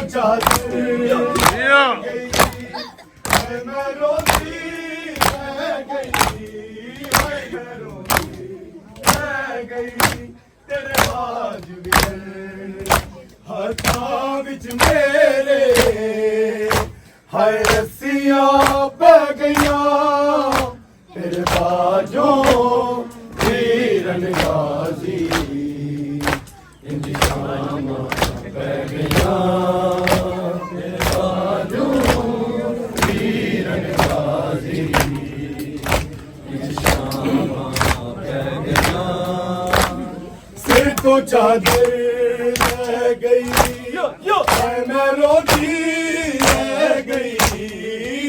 चादर गई मैं रोती रह गई मैं रोती रह गई तेरे बाज बिगर हाथां विच मेरे हाय रस्सियां पै गईयां तेरे बाजों वीरन गाजी इंदी शामां पै गईयां तेरे बाजों वीरन गाजी इंदी शामां पै गईयां सिर तो चादर रह गई है मैं रोती रह गई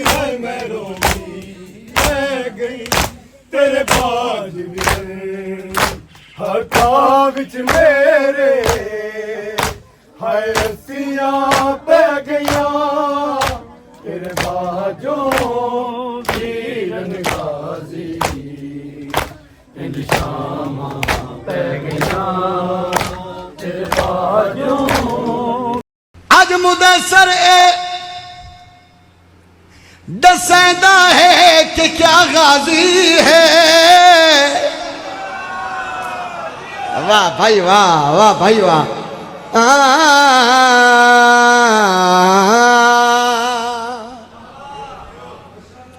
है मैं रोती रह गई तेरे बाज बिगर हाथां विच मेरे हाय रस्सियां पै गईयां तेरे बाजों वीरन गाजी इंदी शामां पै गईयां तेरे बाजों अज मुदस्सर दसेंदा है कि क्या गाजी है। वाह भाई वाह, वाह भाई वाह।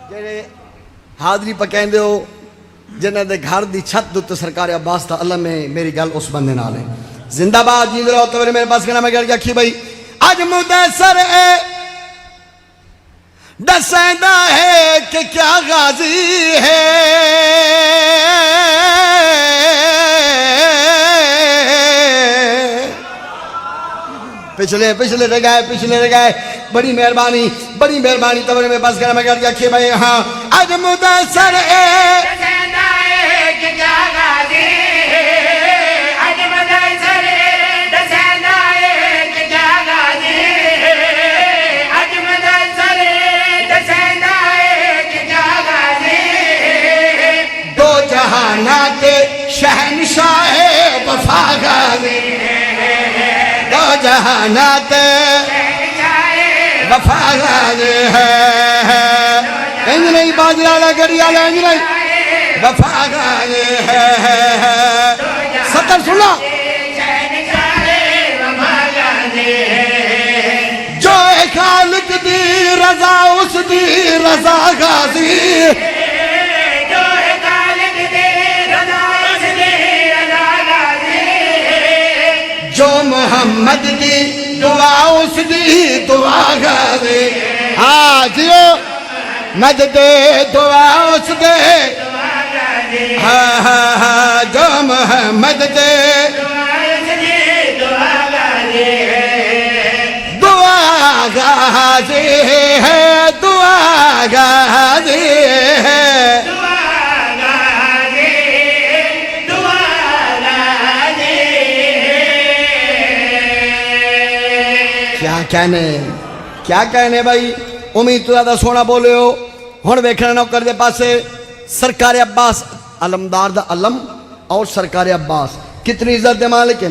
जेड़े हाजरी पर कहंदे हो जिन्हां दे घर दी छत उत्ते सरकार अब्बास दा अलम है, मेरी गल उस बंदे नाल है। जिंदाबाद जी रहो तो मेरे पास कहना मैं गल आखी भाई अज मुदस्सर दसेंदा है कि क्या गाजी है। पिछले पिछले रह गए बड़ी मेहरबानी तो मेरे पास कहना मैं गल आखी भाई हाँ अज मुदस्सर दसेंदा है कि क्या गाजी है। अज मुदस्सर दसेंदा है कि क्या गाजी है। अज मुदस्सर दसेंदा है कि क्या गाजी है। दो जहाना के शहनशाह वफा गाजी दो जहाना के वफा गाजी है। इंज नहीं बाजरा वाला गड़ी वाला इंज नहीं वफा गाजी है। सतर सुना जो खालिक दी रजा उस दी रजा गाजी जो खालिक दी रजा उस दी रजा गाजी जो मोहम्मद दी दुआ उस दी दुआ गाजी। हाँ जियो मद दे दुआ उस दे हाँ हाँ हाँ जो मोहम्मद दे दुआ गाजी है दुआ गाजी है। क्या कहने भाई उम्मीद तो ज्यादा सोना बोले हो हुण वेखना नौकर दे पासे सरकार अब्बास अलमदार दा अलम और सरकार अब्बास कितनी इज्जत दे मालिक।